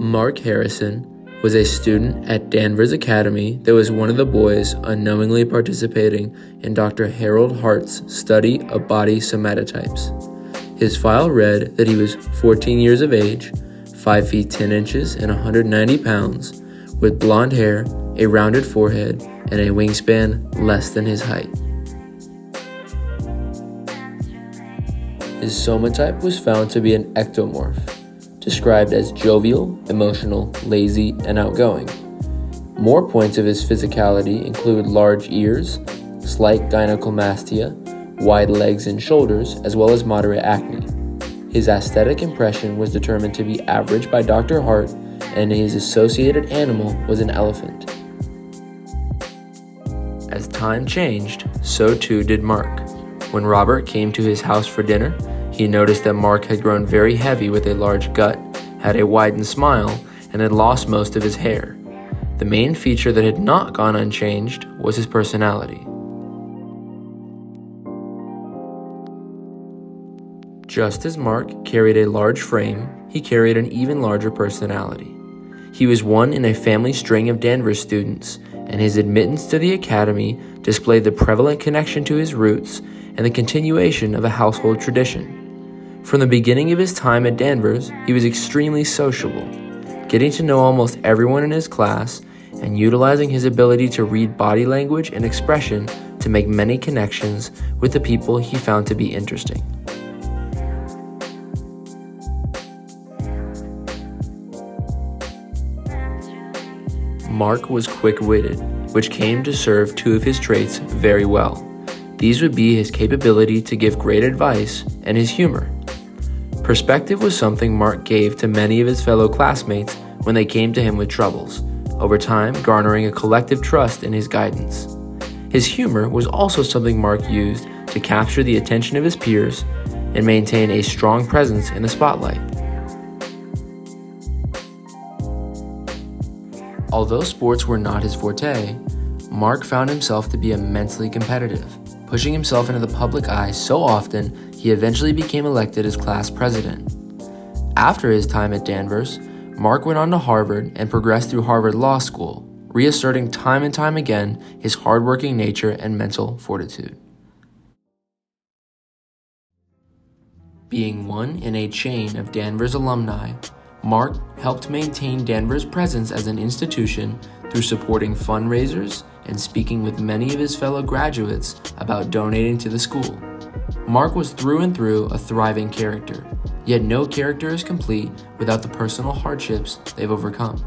Mark Harrison was a student at Danvers Academy that was one of the boys unknowingly participating in Dr. Harold Hart's study of body somatotypes. His file read that he was 14 years of age, 5 feet 10 inches and 190 pounds, with blonde hair, a rounded forehead, and a wingspan less than his height. His somatype was found to be an ectomorph, described as jovial, emotional, lazy, and outgoing. More points of his physicality include large ears, slight gynecomastia, wide legs and shoulders, as well as moderate acne. His aesthetic impression was determined to be average by Dr. Hart, and his associated animal was an elephant. As time changed, so too did Mark. When Robert came to his house for dinner, he noticed that Mark had grown very heavy with a large gut, had a widened smile, and had lost most of his hair. The main feature that had not gone unchanged was his personality. Just as Mark carried a large frame, he carried an even larger personality. He was one in a family string of Danvers students, and his admittance to the academy displayed the prevalent connection to his roots and the continuation of a household tradition. From the beginning of his time at Danvers, he was extremely sociable, getting to know almost everyone in his class and utilizing his ability to read body language and expression to make many connections with the people he found to be interesting. Mark was quick-witted, which came to serve two of his traits very well. These would be his capability to give great advice and his humor. Perspective was something Mark gave to many of his fellow classmates when they came to him with troubles, over time garnering a collective trust in his guidance. His humor was also something Mark used to capture the attention of his peers and maintain a strong presence in the spotlight. Although sports were not his forte, Mark found himself to be immensely competitive, pushing himself into the public eye so often he eventually became elected as class president. After his time at Danvers, Mark went on to Harvard and progressed through Harvard Law School, reasserting time and time again his hardworking nature and mental fortitude. Being one in a chain of Danvers alumni, Mark helped maintain Danvers' presence as an institution through supporting fundraisers and speaking with many of his fellow graduates about donating to the school. Mark was through and through a thriving character, yet no character is complete without the personal hardships they've overcome.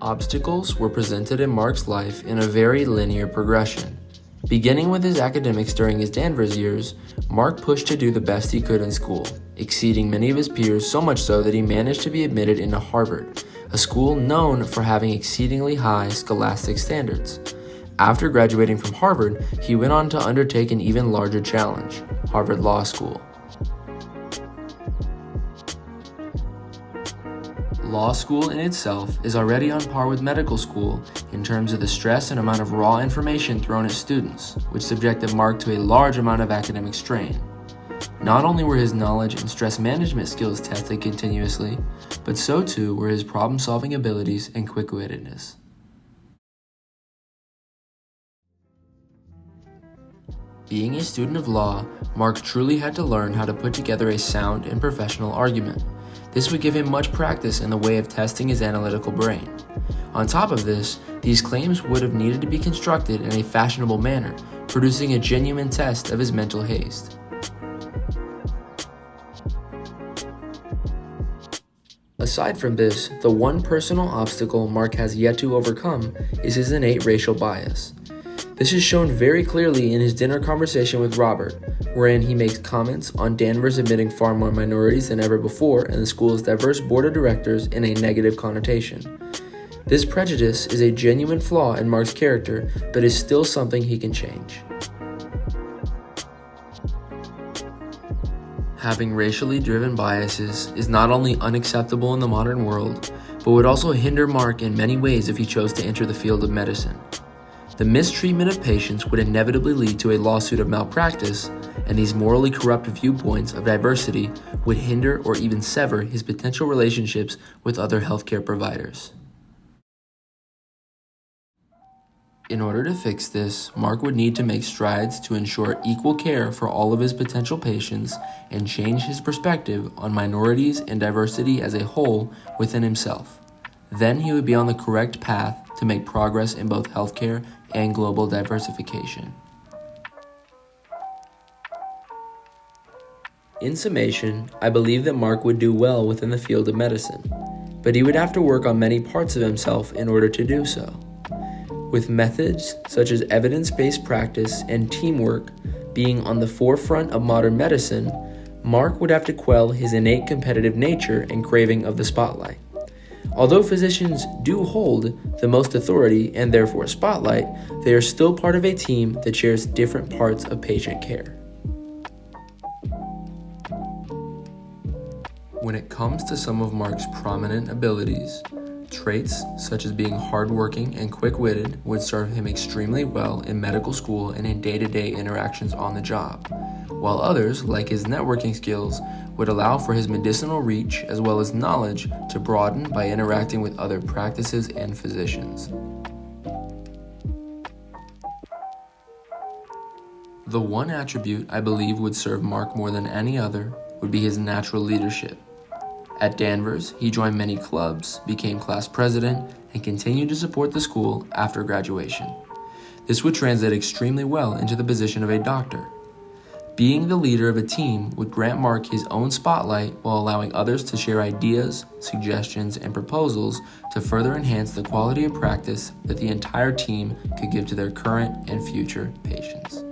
Obstacles were presented in Mark's life in a very linear progression. Beginning with his academics during his Danvers years, Mark pushed to do the best he could in school, exceeding many of his peers so much so that he managed to be admitted into Harvard, a school known for having exceedingly high scholastic standards. After graduating from Harvard, he went on to undertake an even larger challenge, Harvard Law School. Law school in itself is already on par with medical school in terms of the stress and amount of raw information thrown at students, which subjected Mark to a large amount of academic strain. Not only were his knowledge and stress management skills tested continuously, but so too were his problem-solving abilities and quick-wittedness. Being a student of law, Mark truly had to learn how to put together a sound and professional argument. This would give him much practice in the way of testing his analytical brain. On top of this, these claims would have needed to be constructed in a fashionable manner, producing a genuine test of his mental haste. Aside from this, the one personal obstacle Mark has yet to overcome is his innate racial bias. This is shown very clearly in his dinner conversation with Robert, wherein he makes comments on Danvers admitting far more minorities than ever before and the school's diverse board of directors in a negative connotation. This prejudice is a genuine flaw in Mark's character, but is still something he can change. Having racially driven biases is not only unacceptable in the modern world, but would also hinder Mark in many ways if he chose to enter the field of medicine. The mistreatment of patients would inevitably lead to a lawsuit of malpractice, and these morally corrupt viewpoints of diversity would hinder or even sever his potential relationships with other healthcare providers. In order to fix this, Mark would need to make strides to ensure equal care for all of his potential patients and change his perspective on minorities and diversity as a whole within himself. Then he would be on the correct path to make progress in both healthcare and global diversification. In summation, I believe that Mark would do well within the field of medicine, but he would have to work on many parts of himself in order to do so. With methods such as evidence-based practice and teamwork being on the forefront of modern medicine, Mark would have to quell his innate competitive nature and craving of the spotlight. Although physicians do hold the most authority and therefore spotlight, they are still part of a team that shares different parts of patient care. When it comes to some of Mark's prominent abilities, traits such as being hardworking and quick-witted would serve him extremely well in medical school and in day-to-day interactions on the job, while others, like his networking skills, would allow for his medicinal reach as well as knowledge to broaden by interacting with other practices and physicians. The one attribute I believe would serve Mark more than any other would be his natural leadership. At Danvers, he joined many clubs, became class president, and continued to support the school after graduation. This would translate extremely well into the position of a doctor. Being the leader of a team would grant Mark his own spotlight while allowing others to share ideas, suggestions, and proposals to further enhance the quality of practice that the entire team could give to their current and future patients.